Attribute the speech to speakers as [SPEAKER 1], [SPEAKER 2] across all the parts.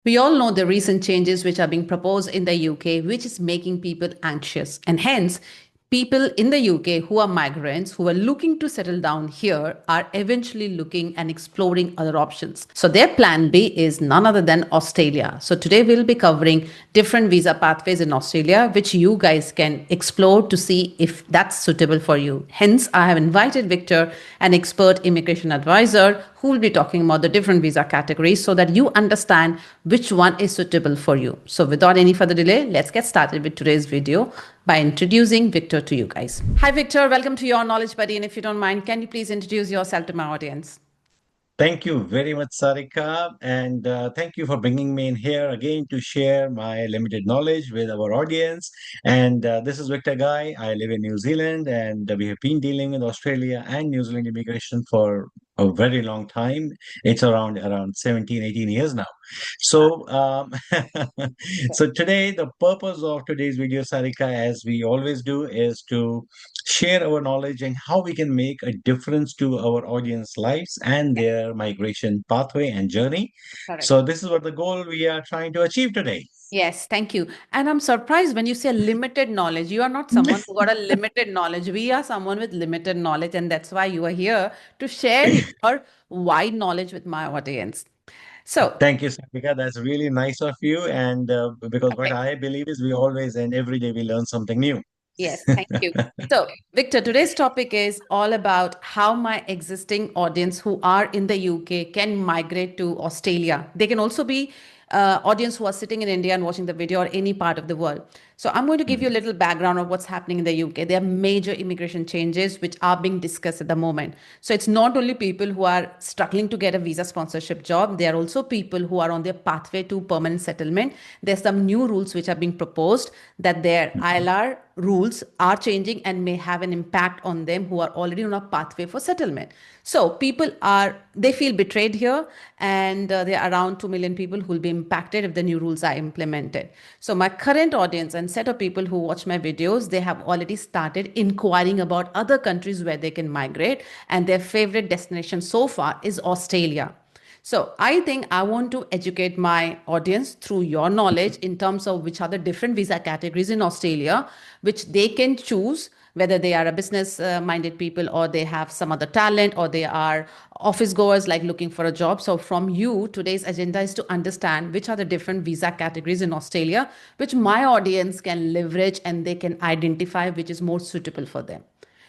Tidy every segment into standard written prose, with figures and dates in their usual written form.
[SPEAKER 1] We all know the recent changes which are being proposed in the UK, which is making people anxious. And hence, people in the UK who are migrants, who are looking to settle down here, are eventually looking and exploring other options. So their plan B is none other than Australia. So today we'll be covering different visa pathways in Australia, which you guys can explore to see if that's suitable for you. Hence, I have invited Victor, an expert immigration advisor, who will be talking about the different visa categories so that you understand which one is suitable for you. So without any further delay, let's get started with today's video by introducing Victor to you guys. Hi, Victor. Welcome to Your Knowledge Buddy. And if you don't mind, can you please introduce yourself to my audience?
[SPEAKER 2] Thank you very much, Sarika, and thank you for bringing me in here again to share my limited knowledge with our audience. And this is Victor Guy. I live in New Zealand, and we have been dealing with Australia and New Zealand immigration for a very long time. It's around 17, 18 years now. So, so today, the purpose of today's video, Sarika, as we always do, is to share our knowledge and how we can make a difference to our audience lives and their migration pathway and journey.
[SPEAKER 1] Correct.
[SPEAKER 2] So this is what the goal we are trying to achieve today.
[SPEAKER 1] Yes, thank you. And I'm surprised when you say limited knowledge. You are not someone who got a limited knowledge. We are someone with limited knowledge, and that's why you are here to share your wide knowledge with my audience. So,
[SPEAKER 2] Thank you, Sarika. That's really nice of you. And because what
[SPEAKER 1] okay.
[SPEAKER 2] I believe is we always and every day we learn something new.
[SPEAKER 1] Yes, thank you. So, Victor, today's topic is all about how my existing audience who are in the UK can migrate to Australia. They can also be audience who are sitting in India and watching the video or any part of the world. So, I'm going to give you a little background of what's happening in the UK. There are major immigration changes which are being discussed at the moment. So, it's not only people who are struggling to get a visa sponsorship job, there are also people who are on their pathway to permanent settlement. There's some new rules which are being proposed that their ILR rules are changing and may have an impact on them who are already on a pathway for settlement. So people they feel betrayed here, and there are around 2 million people who will be impacted if the new rules are implemented. So my current audience and set of people who watch my videos, they have already started inquiring about other countries where they can migrate, and their favorite destination so far is Australia. So I think I want to educate my audience through your knowledge in terms of which are the different visa categories in Australia, which they can choose whether they are a business minded people or they have some other talent or they are office goers like looking for a job. So from you, today's agenda is to understand which are the different visa categories in Australia, which my audience can leverage and they can identify which is more suitable for them.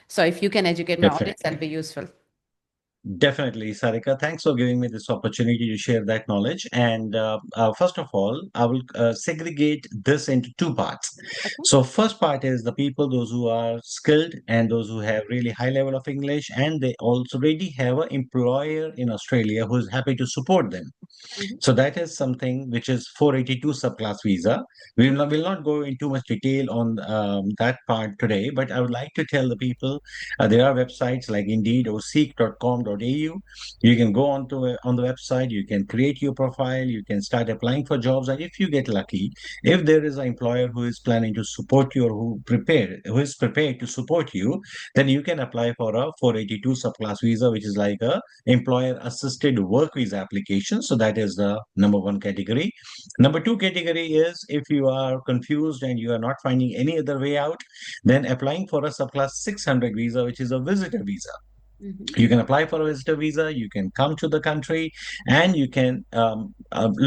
[SPEAKER 1] So if you can educate my audience, that'll
[SPEAKER 2] Definitely.
[SPEAKER 1] be useful.
[SPEAKER 2] Definitely, Sarika. Thanks for giving me this opportunity to share that knowledge. And first of all, I will segregate this into two parts.
[SPEAKER 1] Okay.
[SPEAKER 2] So, first part is the people, those who are skilled and those who have really high level of English, and they also already have an employer in Australia who is happy to support them.
[SPEAKER 1] Mhm.
[SPEAKER 2] So that is something which is 482 subclass visa. We will not go into much detail on that part today, but I would like to tell the people there are websites like Indeed or seek.com.au. You can go on the website, you can create your profile, you can start applying for jobs, and if you get lucky, if there is an employer who is planning to support you or who is prepared to support you, then you can apply for a 482 subclass visa, which is like a employer assisted work visa application. So that is the number one category. Number two category is if you are confused and you are not finding any other way out, then applying for a subclass 600 visa, which is a visitor visa.
[SPEAKER 1] Mhm.
[SPEAKER 2] You can apply for a visitor visa, you can come to the country, and you can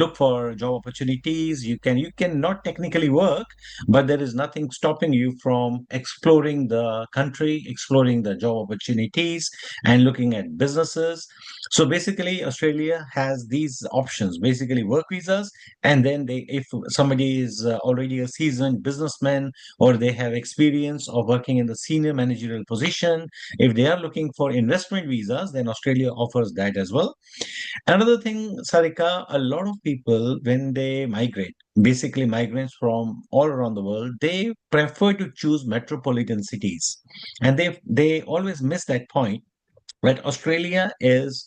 [SPEAKER 2] look for job opportunities. You can not technically work, but there is nothing stopping you from exploring the country, exploring the job opportunities, and looking at businesses. So basically Australia has these options, basically work visas, and then they if somebody is already a seasoned businessman or they have experience of working in the senior managerial position, if they are looking for investment visas, then Australia offers that as well. Another thing, Sarika, a lot of people, when they migrate, basically migrants from all around the world, they prefer to choose metropolitan cities. And they always miss that point. But Australia is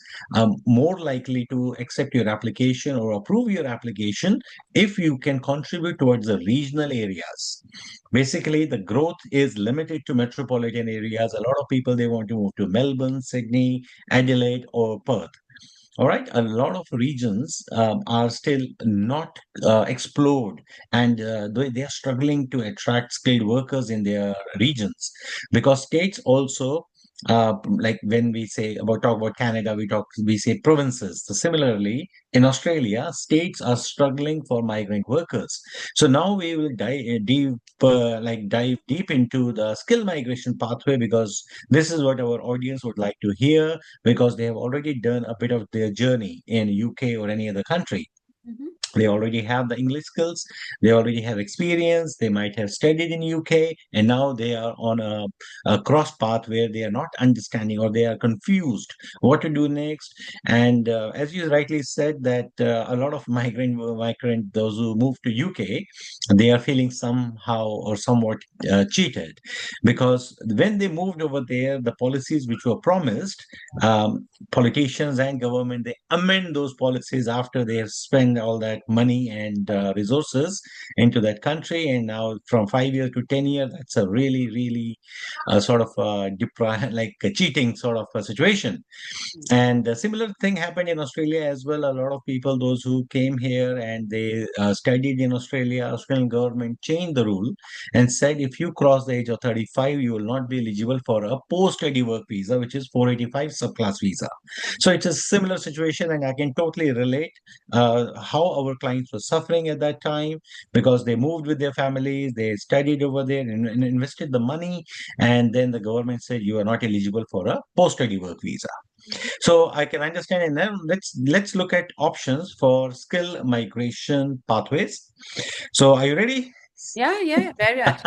[SPEAKER 2] more likely to accept your application or approve your application if you can contribute towards the regional areas. Basically, the growth is limited to metropolitan areas. A lot of people they want to move to Melbourne, Sydney, Adelaide, or Perth. All right, a lot of regions are still not explored, and they are struggling to attract skilled workers in their regions because states also. Like when we say about talk about Canada, we say provinces. So similarly, in Australia, states are struggling for migrant workers. So now we will dive deep into the skill migration pathway because this is what our audience would like to hear because they have already done a bit of their journey in UK or any other country.
[SPEAKER 1] Mhm.
[SPEAKER 2] They already have the English skills, they already have experience, they might have studied in UK, and now they are on a cross path where they are not understanding or they are confused what to do next. And as you rightly said that a lot of migrant those who move to UK, they are feeling somehow or somewhat cheated because when they moved over there, the policies which were promised, politicians and government, they amend those policies after they have spent all that money and resources into that country, and now from 5 years to 10 years, that's a really sort of like a cheating sort of a situation. And a similar thing happened in Australia as well. A lot of people, those who came here and they studied in Australia, Australian government changed the rule and said if you cross the age of 35, you will not be eligible for a post-study work visa, which is 485 subclass visa. So it's a similar situation, and I can totally relate how our clients were suffering at that time because they moved with their families, they studied over there and invested the money, and then the government said you are not eligible for a post-study work visa.
[SPEAKER 1] Mhm.
[SPEAKER 2] So I can understand. And now let's look at options for skill migration pathways. So are you ready?
[SPEAKER 1] Yeah, yeah, yeah, very much.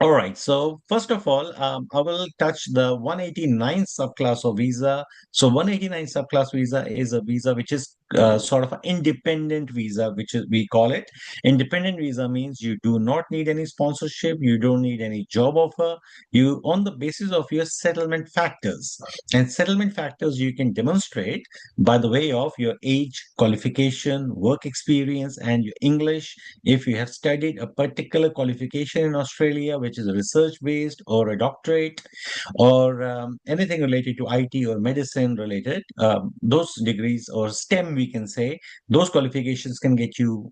[SPEAKER 2] All right. So first of all, I will touch the 189 subclass of visa. So 189 subclass visa is a visa which is sort of an independent visa, which is we call it. Independent visa means you do not need any sponsorship, you don't need any job offer. You on the basis of your settlement factors, and settlement factors you can demonstrate by the way of your age, qualification, work experience, and your English if you have studied a particular qualification in Australia, which is research based or a doctorate or anything related to IT or medicine related, those degrees or STEM, we can say, those qualifications can get you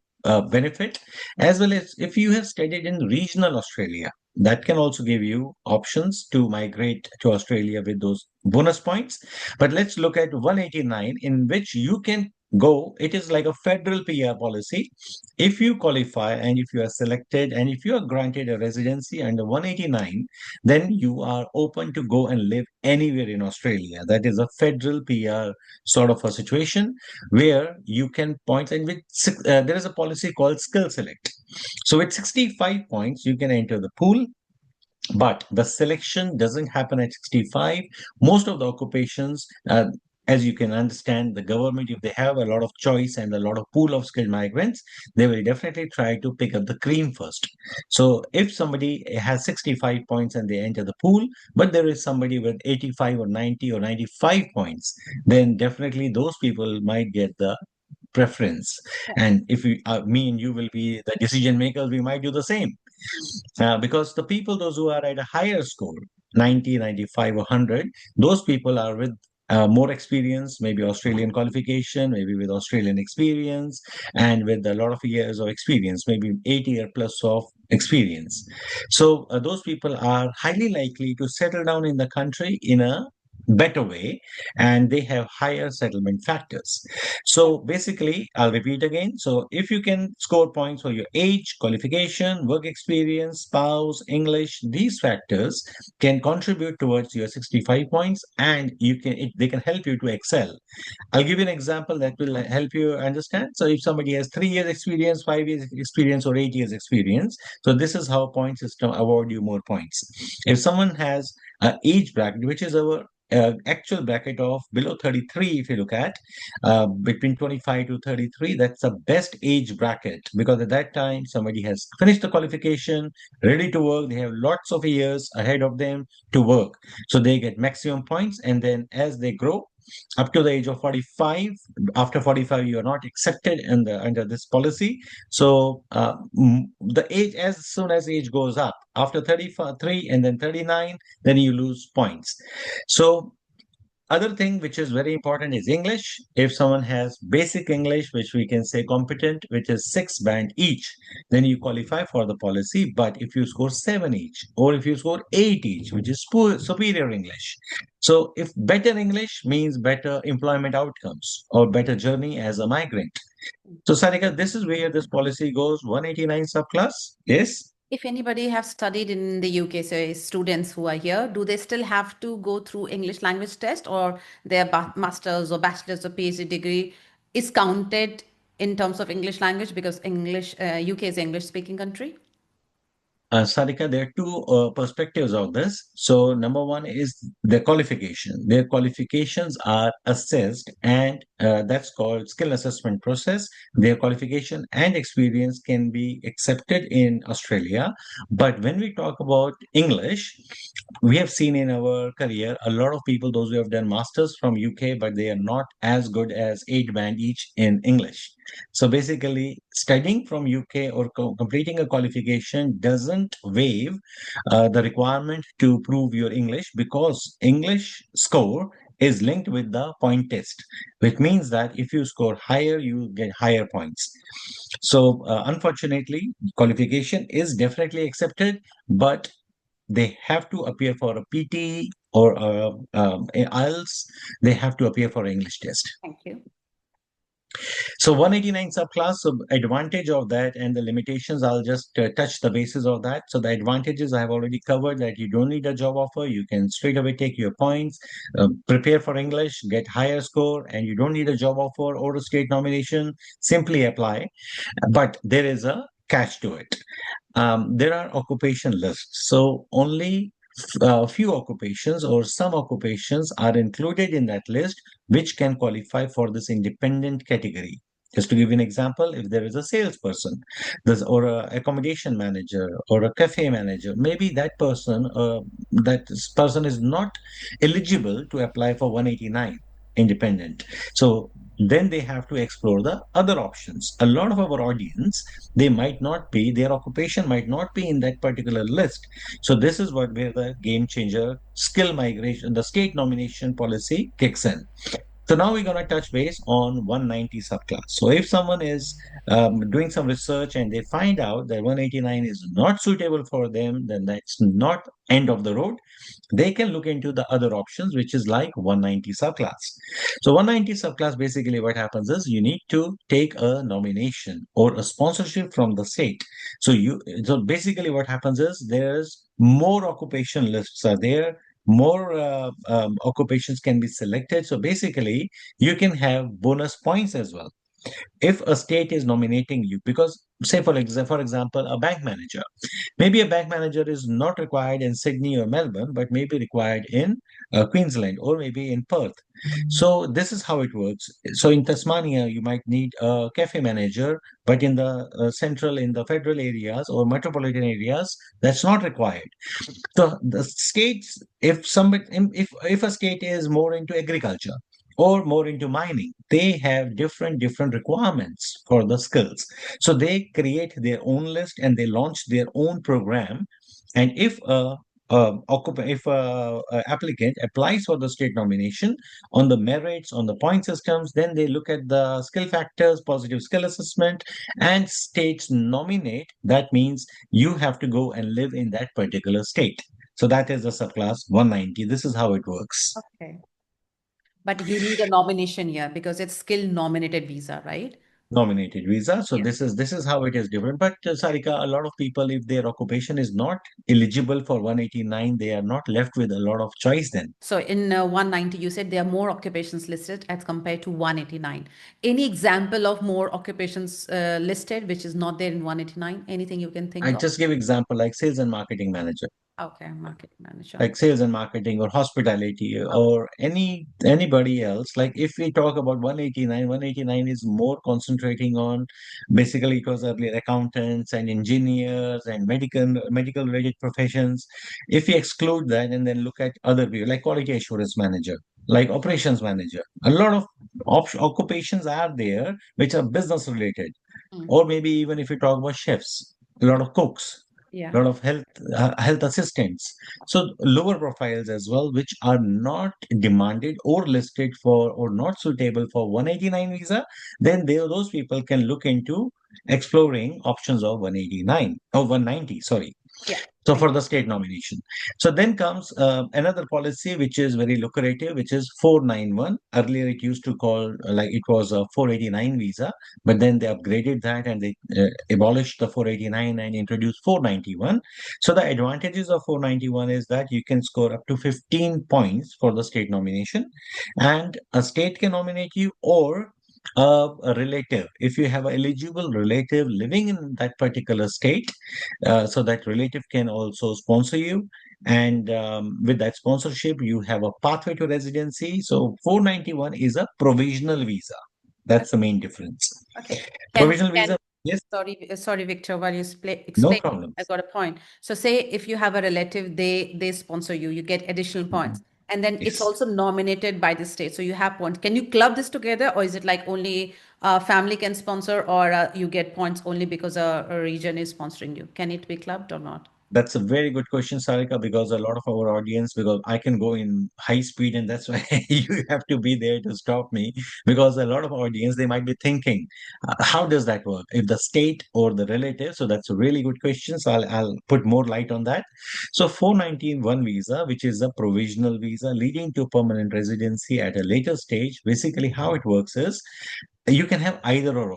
[SPEAKER 2] benefit, as well as if you have studied in regional Australia. That can also give you options to migrate to Australia with those bonus points. But let's look at 189, in which you can go. It is like a federal PR policy. If you qualify and if you are selected and if you are granted a residency under 189, then you are open to go and live anywhere in Australia. That is a federal PR sort of a situation where you can point, and there is a policy called SkillSelect. So with 65 points, you can enter the pool, but the selection doesn't happen at 65. Most of the occupations, as you can understand, the government, if they have a lot of choice and a lot of pool of skilled migrants, they will definitely try to pick up the cream first. So if somebody has 65 points and they enter the pool, but there is somebody with 85 or 90 or 95 points, then definitely those people might get the preference. And if me and you will be the decision makers, we might do the same. Because the people, those who are at a higher score, 90, 95, or 100, those people are with more experience, maybe Australian qualification, maybe with Australian experience, and with a lot of years of experience, maybe 8 year plus of experience. So those people are highly likely to settle down in the country in a better way, and they have higher settlement factors. So basically, I'll repeat again. So if you can score points for your age, qualification, work experience, spouse, English, these factors can contribute towards your 65 points, and they can help you to excel. I'll give you an example that will help you understand. So if somebody has 3 years experience, 5 years experience, or 8 years experience, so this is how point system award you more points. If someone has an age bracket, which is our actual bracket of below 33, if you look at between 25 to 33, that's the best age bracket because at that time somebody has finished the qualification, ready to work, they have lots of years ahead of them to work, so they get maximum points. And then as they grow up to the age of 45, after 45 you are not accepted under this policy. So the age, as soon as age goes up after 33 and then 39, then you lose points. So Other thing which is very important is English. If someone has basic English, which we can say competent, which is 6 band each, then you qualify for the policy. But if you score 7 each, or if you score 8 each, which is superior English. So if better English means better employment outcomes or better journey as a migrant. So Sarika, this is where this policy goes. 189 subclass. Yes.
[SPEAKER 1] If anybody have studied in the UK, say students who are here, do they still have to go through English language test, or their master's or bachelor's or PhD degree is counted in terms of English language because English UK is an English speaking country?
[SPEAKER 2] Sarika, there are two perspectives of this. So, number one is their qualification. Their qualifications are assessed, and that's called skill assessment process. Their qualification and experience can be accepted in Australia. But when we talk about English, we have seen in our career a lot of people, those who have done masters from UK, but they are not as good as 8 band each in English. So basically, studying from UK or completing a qualification doesn't waive the requirement to prove your English, because English score is linked with the point test, which means that if you score higher, you get higher points. So unfortunately, qualification is definitely accepted, but they have to appear for a PT or a IELTS. They have to appear for an English test.
[SPEAKER 1] Thank you.
[SPEAKER 2] So 189 subclass, so advantage of that and the limitations, I'll just touch the basis of that. So the advantages I have already covered, that you don't need a job offer. You can straight away take your points, prepare for English, get higher score, and you don't need a job offer or a state nomination. Simply apply. But there is a catch to it. There are occupation lists. So only few occupations or some occupations are included in that list, which can qualify for this independent category. Just to give you an example, if there is a salesperson, or a accommodation manager or a cafe manager, maybe that person is not eligible to apply for 189 independent. So then they have to explore the other options. A lot of our audience, their occupation might not be in that particular list. So this is where the game changer skill migration, the state nomination policy kicks in. So now we're going to touch base on 190 subclass. So if someone is doing some research and they find out that 189 is not suitable for them, then that's not end of the road. They can look into the other options, which is like 190 subclass. So 190 subclass, basically what happens is you need to take a nomination or a sponsorship from the state. So basically what happens is there's more occupation lists are there, more occupations can be selected. So basically, you can have bonus points as well if a state is nominating you. Because, say for example, a bank manager. Maybe a bank manager is not required in Sydney or Melbourne, but may be required in Queensland or maybe in Perth. So this is how it works. So in Tasmania, you might need a cafe manager, but in the in the federal areas or metropolitan areas, that's not required. So the states, if a state is more into agriculture or more into mining, they have different requirements for the skills. So they create their own list and they launch their own program. And if a applicant applies for the state nomination on the merits, on the point systems, then they look at the skill factors, positive skill assessment, and states nominate. That means you have to go and live in that particular state. So that is the subclass 190. This is how it works.
[SPEAKER 1] Okay. But you need a nomination here because it's skill nominated visa, right?
[SPEAKER 2] Nominated visa. So
[SPEAKER 1] Yes.
[SPEAKER 2] this is how it is different. But Sarika, a lot of people, if their occupation is not eligible for 189, they are not left with a lot of choice then.
[SPEAKER 1] So in 190, you said there are more occupations listed as compared to 189. Any example of more occupations listed which is not there in 189? Anything you can think
[SPEAKER 2] I
[SPEAKER 1] of?
[SPEAKER 2] just give example like sales and marketing manager,
[SPEAKER 1] Okay, marketing manager.
[SPEAKER 2] like sales and marketing or hospitality or anybody else. Like if we talk about 189 is more concentrating on, basically it was earlier accountants and engineers and medical related professions. If we exclude that and then look at other people like quality assurance manager, like operations manager, a lot of occupations are there which are business related.
[SPEAKER 1] Mm.
[SPEAKER 2] Or maybe even if you talk about chefs, a lot of cooks,
[SPEAKER 1] Yeah.
[SPEAKER 2] lot of health assistants. So lower profiles as well, which are not demanded or listed for or not suitable for 189 visa, then those people can look into exploring options of 189 or 190. Sorry.
[SPEAKER 1] Yeah.
[SPEAKER 2] So
[SPEAKER 1] Thank
[SPEAKER 2] for the state nomination. So then comes another policy which is very lucrative, which is 491. Earlier it used to call like it was a 489 visa, but then they upgraded that and they abolished the 489 and introduced 491. So the advantages of 491 is that you can score up to 15 points for the state nomination, and a state can nominate you or a relative. If you have an eligible relative living in that particular state, so that relative can also sponsor you. And with that sponsorship, you have a pathway to residency. So 491 is a provisional visa.
[SPEAKER 1] you.
[SPEAKER 2] That's the main difference.
[SPEAKER 1] Okay.
[SPEAKER 2] Provisional
[SPEAKER 1] Can
[SPEAKER 2] visa, yes,
[SPEAKER 1] sorry, Victor, while you
[SPEAKER 2] no
[SPEAKER 1] explain, I
[SPEAKER 2] problems.
[SPEAKER 1] got a point. So say if you have a relative, they sponsor you, you get additional
[SPEAKER 2] Mhm.
[SPEAKER 1] points. And then it's
[SPEAKER 2] Yes.
[SPEAKER 1] also nominated by the state. So you have points. Can you club this together, or is it like only family can sponsor, or you get points only because a region is sponsoring you? Can it be clubbed or not?
[SPEAKER 2] That's a very good question, Sarika, because a lot of our audience, because I can go in high speed, and that's why you have to be there to stop me. Because a lot of audience, they might be thinking, how does that work? If the state or the relative? So that's a really good question. So I'll put more light on that. So 491 visa, which is a provisional visa leading to permanent residency at a later stage, basically how it works is you can have either or.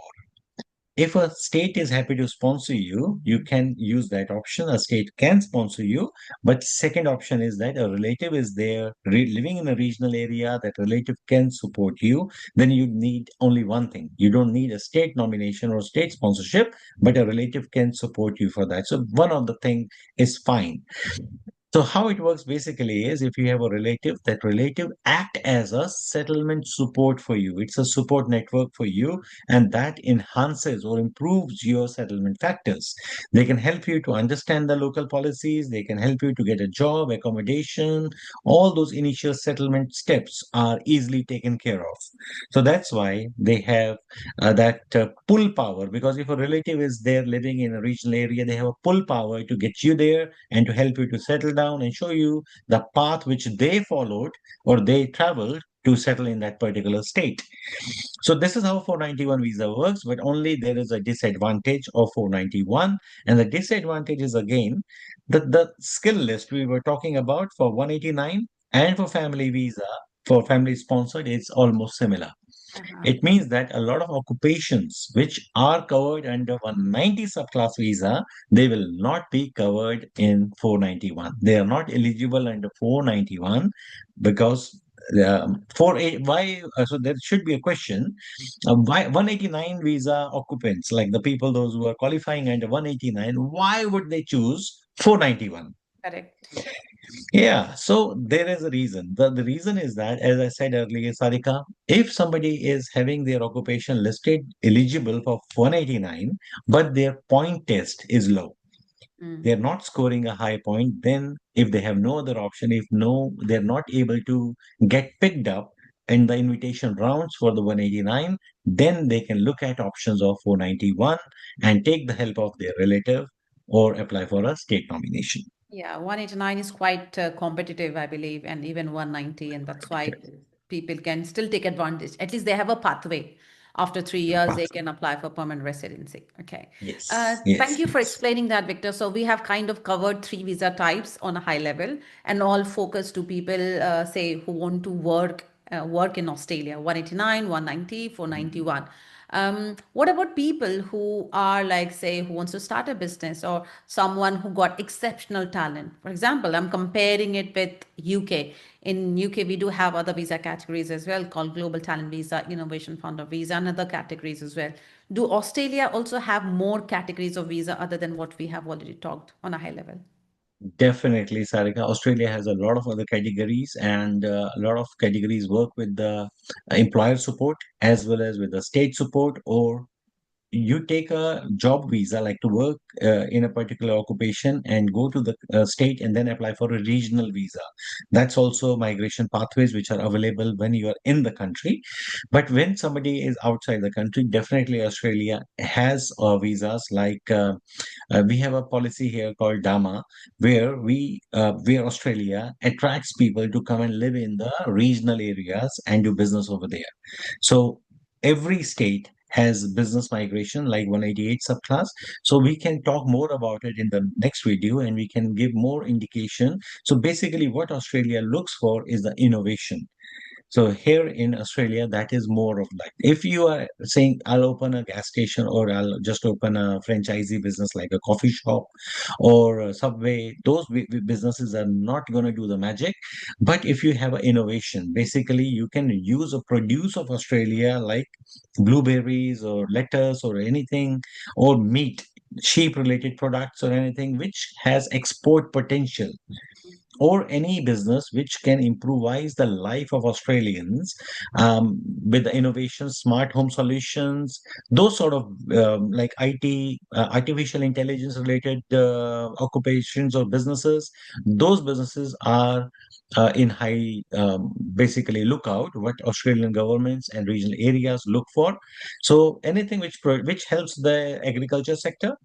[SPEAKER 2] If a state is happy to sponsor you, you can use that option. A state can sponsor you, but second option is that a relative is there living in a regional area, that relative can support you. Then you need only one thing. You don't need a state nomination or state sponsorship, but a relative can support you for that. So one of the thing is fine. So how it works basically is if you have a relative, that relative act as a settlement support for you. It's a support network for you, and that enhances or improves your settlement factors. They can help you to understand the local policies. They can help you to get a job, accommodation. All those initial settlement steps are easily taken care of. So that's why they have that pull power, because if a relative is there living in a regional area, they have a pull power to get you there and to help you to settle down and show you the path which they followed or they traveled to settle in that particular state. So this is how 491 visa works, but only there is a disadvantage of 491. And the disadvantage is again the skill list we were talking about for 189 and for family visa, for family sponsored, it's almost similar.
[SPEAKER 1] Uh-huh.
[SPEAKER 2] It means that a lot of occupations which are covered under 190 subclass visa, they will not be covered in 491. They are not eligible under 491 because why? So there should be a question. Why 189 visa occupants, like the people those who are qualifying under 189, why would they choose 491?
[SPEAKER 1] Correct.
[SPEAKER 2] Yeah, so there is a reason. The reason is that, as I said earlier, Sarika, if somebody is having their occupation listed eligible for 189, but their point test is low,
[SPEAKER 1] Mm.
[SPEAKER 2] they're not scoring a high point, then if they have no other option, if no, they're not able to get picked up in the invitation rounds for the 189, then they can look at options of 491 and take the help of their relative or apply for a state nomination.
[SPEAKER 1] Yeah, 189 is quite competitive, I believe, and even 190, and that's why people can still take advantage. At least they have a pathway. After 3 years, they can apply for permanent residency. Okay.
[SPEAKER 2] Yes,
[SPEAKER 1] Thank
[SPEAKER 2] yes,
[SPEAKER 1] you for
[SPEAKER 2] yes.
[SPEAKER 1] explaining that, Victor. So we have kind of covered three visa types on a high level, and all focus to people, say, who want to work in Australia. 189, 190, 491. What about people who are like, say, who wants to start a business, or someone who got exceptional talent? For example, I'm comparing it with UK. In UK, we do have other visa categories as well, called Global Talent Visa, Innovation Founder Visa, and other categories as well. Do Australia also have more categories of visa other than what we have already talked on a high level?
[SPEAKER 2] Definitely, Sarika. Australia has a lot of other categories, and a lot of categories work with the employer support as well as with the state support or you take a job visa, like to work in a particular occupation, and go to the state and then apply for a regional visa. That's also migration pathways which are available when you are in the country. But when somebody is outside the country, definitely Australia has visas like. We have a policy here called DAMA, where Australia attracts people to come and live in the regional areas and do business over there. So every state has business migration like 188 subclass. So we can talk more about it in the next video, and we can give more indication. So basically what Australia looks for is the innovation. So here in Australia, that is more of like, if you are saying, I'll open a gas station, or I'll just open a franchisee business like a coffee shop or a Subway, those businesses are not going to do the magic. But if you have an innovation, basically you can use a produce of Australia like blueberries or lettuce or anything, or meat, sheep related products or anything which has export potential, or any business which can improvise the life of Australians, with the innovation, smart home solutions, those sort of like IT, artificial intelligence related occupations or businesses. Those businesses are in high, basically lookout what Australian governments and regional areas look for. So anything which helps the agriculture sector,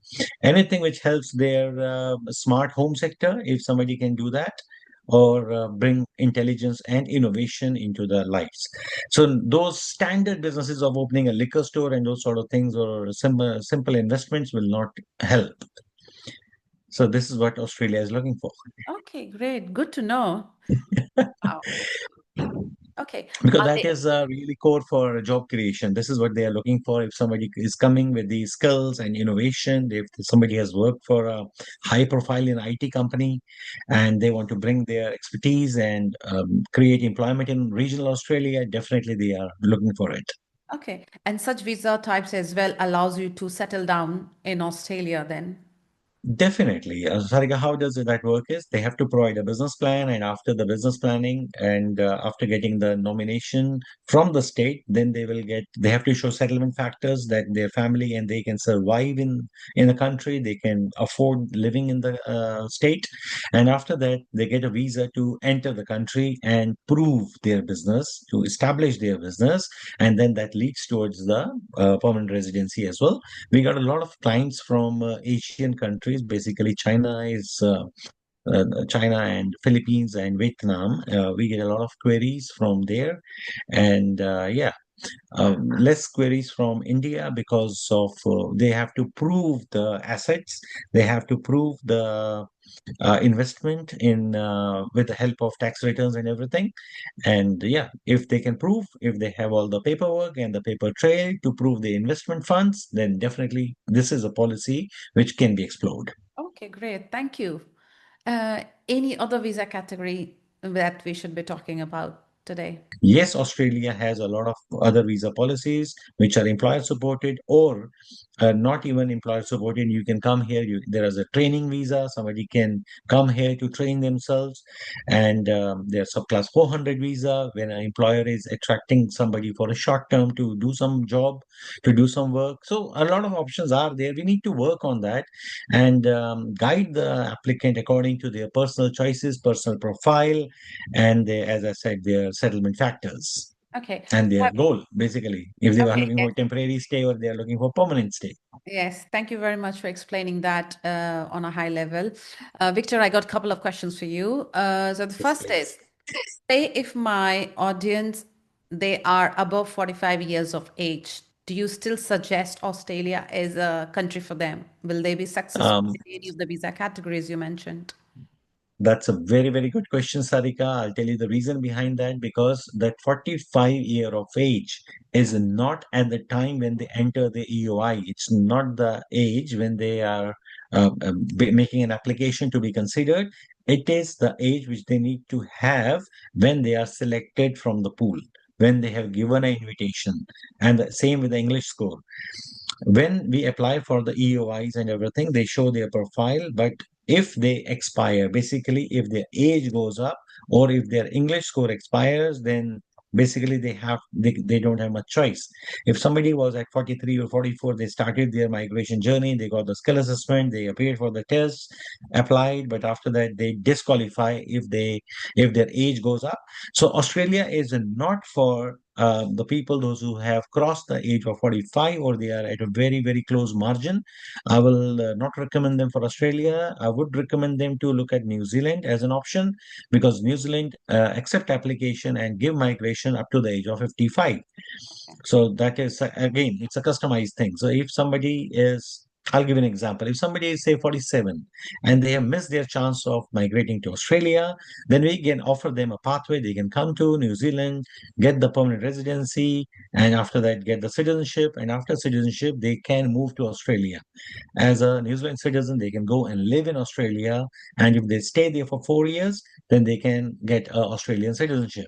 [SPEAKER 2] anything which helps their smart home sector, if somebody can do that, or bring intelligence and innovation into their lives. So those standard businesses of opening a liquor store and those sort of things, or simple investments, will not help. So this is what Australia is looking for.
[SPEAKER 1] Okay, great. Good to know. Wow. Okay.
[SPEAKER 2] Because
[SPEAKER 1] Are
[SPEAKER 2] that
[SPEAKER 1] they
[SPEAKER 2] is really core for job creation. This is what they are looking for. If somebody is coming with these skills and innovation, if somebody has worked for a high profile in IT company and they want to bring their expertise and create employment in regional Australia, definitely they are looking for it.
[SPEAKER 1] okay? And such visa types as well allows you to settle down in Australia then.
[SPEAKER 2] Definitely. Sarika, how does that work is they have to provide a business plan, and after the business planning and after getting the nomination from the state, then they have to show settlement factors that their family and they can survive in the country, they can afford living in the state. And after that, they get a visa to enter the country and prove their business, to establish their business. And then that leads towards the permanent residency as well. We got a lot of clients from Asian countries. Basically, China and Philippines and Vietnam. We get a lot of queries from there, and yeah, less queries from India because of they have to prove the assets, they have to prove the investment in with the help of tax returns and everything. And yeah, if they can prove, if they have all the paperwork and the paper trail to prove the investment funds, then definitely this is a policy which can be explored.
[SPEAKER 1] Okay, great. Thank you. Any other visa category that we should be talking about today?
[SPEAKER 2] Yes, Australia has a lot of other visa policies which are employer supported, or not even employer supported. You can come here. There is a training visa. Somebody can come here to train themselves, and there's subclass 400 visa when an employer is attracting somebody for a short term to do some job, to do some work. So a lot of options are there. We need to work on that and guide the applicant according to their personal choices, personal profile, and as I said, their settlement factors
[SPEAKER 1] Okay.
[SPEAKER 2] and their
[SPEAKER 1] Have-
[SPEAKER 2] goal, basically, if they are
[SPEAKER 1] Okay.
[SPEAKER 2] looking for temporary stay or they are looking for permanent stay.
[SPEAKER 1] Yes, thank you very much for explaining that on a high level. Victor, I got a couple of questions for you. So the
[SPEAKER 2] Yes,
[SPEAKER 1] first is,
[SPEAKER 2] please.
[SPEAKER 1] say if my audience, they are above 45 years of age, do you still suggest Australia as a country for them? Will they be successful
[SPEAKER 2] Um,
[SPEAKER 1] in any of the visa categories you mentioned?
[SPEAKER 2] That's a very, very good question, Sarika. I'll tell you the reason behind that, because that 45 year of age is not at the time when they enter the EOI. It's not the age when they are making an application to be considered. It is the age which they need to have when they are selected from the pool, when they have given an invitation. And the same with the English score. When we apply for the EOIs and everything, they show their profile, but if they expire, basically if their age goes up or if their English score expires, then basically they don't have much choice. If somebody was at 43 or 44, they started their migration journey, they got the skill assessment, they appeared for the tests, applied, but after that they disqualify if their age goes up. So Australia is not for the people, those who have crossed the age of 45 or they are at a very, very close margin. I will not recommend them for Australia. I would recommend them to look at New Zealand as an option, because New Zealand accept application and give migration up to the age of 55. So that is, again, it's a customized thing. So if somebody is, I'll give an example. If somebody is, say, 47 and they have missed their chance of migrating to Australia, then we can offer them a pathway. They can come to New Zealand, get the permanent residency, and after that, get the citizenship. And after citizenship, they can move to Australia. As a New Zealand citizen, they can go and live in Australia. And if they stay there for 4 years, then they can get Australian citizenship.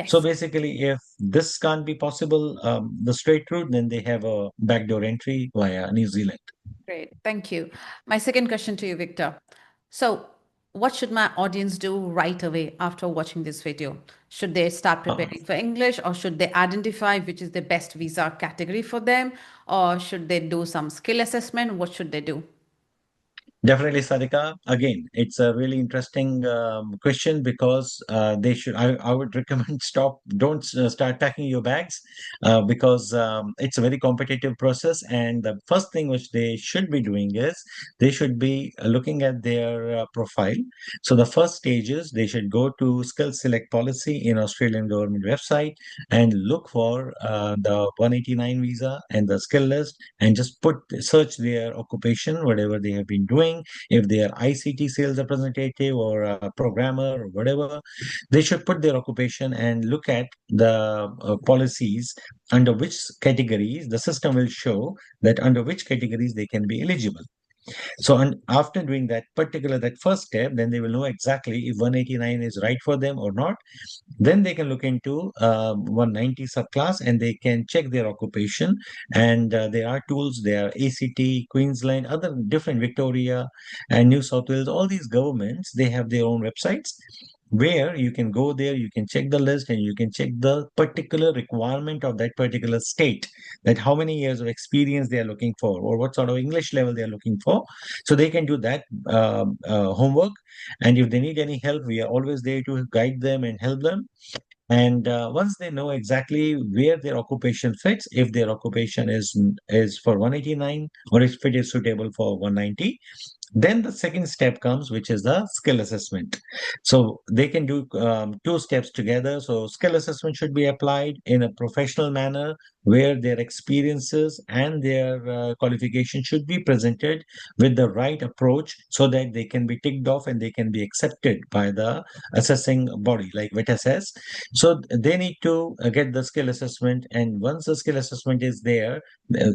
[SPEAKER 2] So
[SPEAKER 1] Yes.
[SPEAKER 2] basically, if this can't be possible, the straight route, then they have a backdoor entry via New Zealand.
[SPEAKER 1] Great. Thank you. My second question to you, Victor. So, what should my audience do right away after watching this video? Should they start
[SPEAKER 2] Uh,
[SPEAKER 1] preparing for English, or should they identify which is the best visa category for them, or should they do some skill assessment? What should they do?
[SPEAKER 2] Definitely, Sarika. Again, it's a really interesting question, because they should. I would recommend don't start packing your bags, because it's a very competitive process. And the first thing which they should be doing is they should be looking at their profile. So the first stage is they should go to SkillSelect policy in Australian government website and look for the 189 visa and the skill list, and just search their occupation, whatever they have been doing. If they are ICT sales representative or a programmer or whatever, they should put their occupation and look at the policies under which categories the system will show that under which categories they can be eligible. So, and after doing that first step, then they will know exactly if 189 is right for them or not. Then they can look into 190 subclass, and they can check their occupation. And there are tools, there are ACT, Queensland, other different, Victoria and New South Wales, all these governments, they have their own websites where you can go there, you can check the list, and you can check the particular requirement of that particular state, that how many years of experience they are looking for, or what sort of English level they are looking for. So they can do that homework. And if they need any help, we are always there to guide them and help them. And once they know exactly where their occupation fits, if their occupation is for 189 or if it is suitable for 190, then the second step comes, which is the skill assessment. So they can do two steps together. So skill assessment should be applied in a professional manner, where their experiences and their qualification should be presented with the right approach, so that they can be ticked off and they can be accepted by the assessing body like VETSS. So they need to get the skill assessment, and once the skill assessment is there,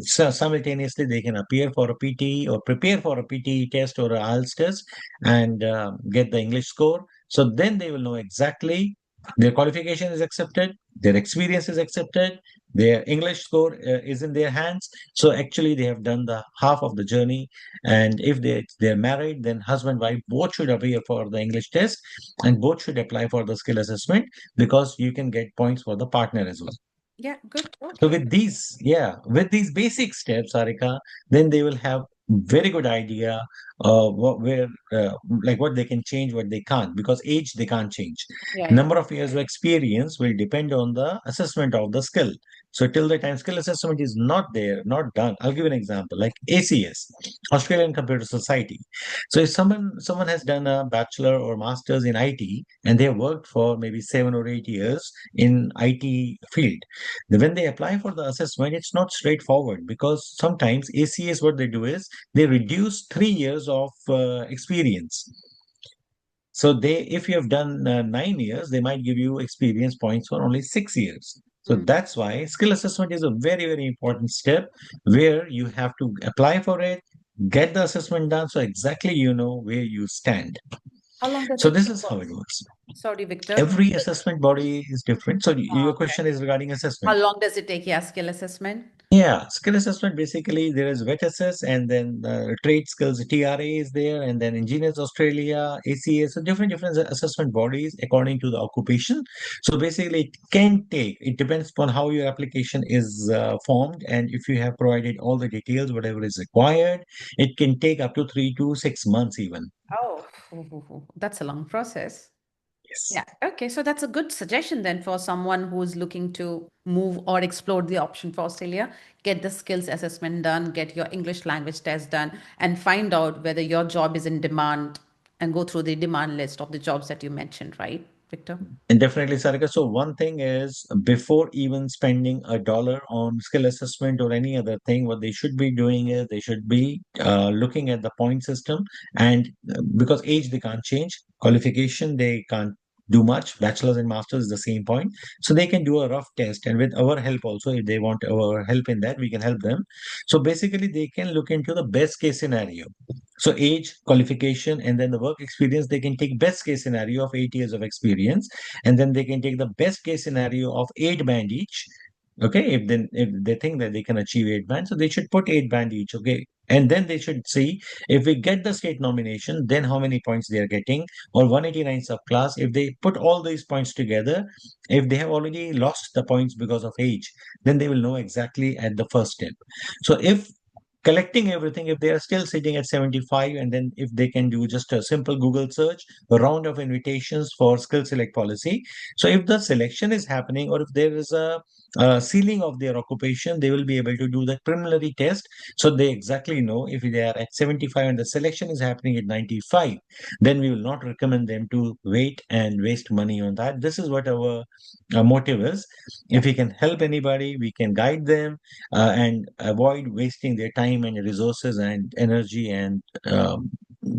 [SPEAKER 2] simultaneously they can appear for a PTE or prepare for a PTE test or a IELTS test, and get the English score. So then they will know exactly their qualification is accepted, their experience is accepted, their English score is in their hands. So actually they have done the half of the journey. And if they're married, then husband wife both should appear for the English test, and both should apply for the skill assessment, because you can get points for the partner as well.
[SPEAKER 1] Yeah, good.
[SPEAKER 2] So
[SPEAKER 1] Okay.
[SPEAKER 2] with these basic steps, Arika, then they will have very good idea what they can change, what they can't, because age they can't change.
[SPEAKER 1] Yeah, yeah.
[SPEAKER 2] Number of years of experience will depend on the assessment of the skill. So till the time skill assessment is not there, not done, I'll give an example like ACS, Australian Computer Society. So if someone has done a bachelor or master's in IT, and they have worked for maybe 7 or 8 years in IT field, when they apply for the assessment, it's not straightforward, because sometimes ACS, what they do is they reduce 3 years of experience. So if you have done 9 years, they might give you experience points for only 6 years. So
[SPEAKER 1] Mm.
[SPEAKER 2] that's why skill assessment is a very, very important step, where you have to apply for it, get the assessment done, so exactly you know where you stand.
[SPEAKER 1] How long does
[SPEAKER 2] So
[SPEAKER 1] it
[SPEAKER 2] this
[SPEAKER 1] take
[SPEAKER 2] is how it works.
[SPEAKER 1] Sorry, Victor.
[SPEAKER 2] Every assessment body is different. So your
[SPEAKER 1] Okay.
[SPEAKER 2] question is regarding
[SPEAKER 1] How
[SPEAKER 2] assessment.
[SPEAKER 1] long does it take? Yeah, skill assessment.
[SPEAKER 2] Yeah, skill assessment basically there is vet assess and then trade skills TRA is there and then Engineers Australia, ACA, so different assessment bodies according to the occupation. So basically it can take, it depends upon how your application is formed and if you have provided all the details, whatever is required, it can take up to 3 to 6 months even.
[SPEAKER 1] Oh, that's a long process.
[SPEAKER 2] Yes.
[SPEAKER 1] Yeah. Okay. So that's a good suggestion then for someone who's looking to move or explore the option for Australia. Get the skills assessment done, get your English language test done, and find out whether your job is in demand and go through the demand list of the jobs that you mentioned, right, Victor?
[SPEAKER 2] And definitely, Sarika. So one thing is before even spending a dollar on skill assessment or any other thing, what they should be doing is they should be looking at the point system. And because age they can't change, qualification they can't do much. Bachelor's and master's is the same point. So they can do a rough test. And with our help also, if they want our help in that, we can help them. So basically, they can look into the best case scenario. So age, qualification, and then the work experience, they can take best case scenario of 8 years of experience and then they can take the best case scenario of 8 band each. Okay, if they think that they can achieve 8 band, so they should put 8 band each. Okay, and then they should see if we get the state nomination, then how many points they are getting, or 189 subclass. If they put all these points together, if they have already lost the points because of age, then they will know exactly at the first step. So if collecting everything, if they are still sitting at 75, and then if they can do just a simple Google search, a round of invitations for skill select policy. So if the selection is happening or if there is a ceiling of their occupation, they will be able to do the preliminary test. So they exactly know if they are at 75 and the selection is happening at 95, then we will not recommend them to wait and waste money on that. This is what our motive is.
[SPEAKER 1] Yeah.
[SPEAKER 2] If we can help anybody, we can guide them and avoid wasting their time and resources and energy and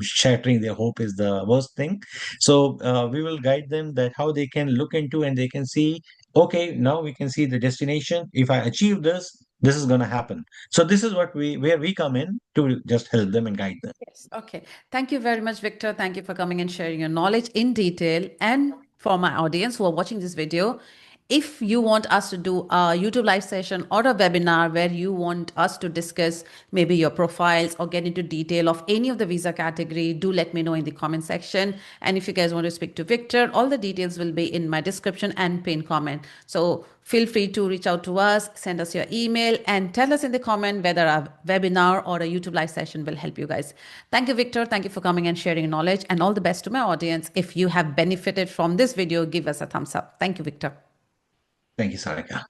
[SPEAKER 2] shattering their hope is the worst thing. So we will guide them that how they can look into and they can see, okay, now we can see the destination. If I achieve this, this is going to happen. So this is what we where we come in to just help them and guide them.
[SPEAKER 1] Yes. Okay. Thank you very much, Victor. Thank you for coming and sharing your knowledge in detail. And for my audience who are watching this video, if you want us to do a YouTube live session or a webinar where you want us to discuss maybe your profiles or get into detail of any of the visa category, do let me know in the comment section. And if you guys want to speak to Victor, all the details will be in my description and pinned comment. So feel free to reach out to us, send us your email, and tell us in the comment whether a webinar or a YouTube live session will help you guys. Thank you, Victor. Thank you for coming and sharing knowledge, and all the best to my audience. If you have benefited from this video, give us a thumbs up. Thank you, Victor.
[SPEAKER 2] Thank you, Sarika.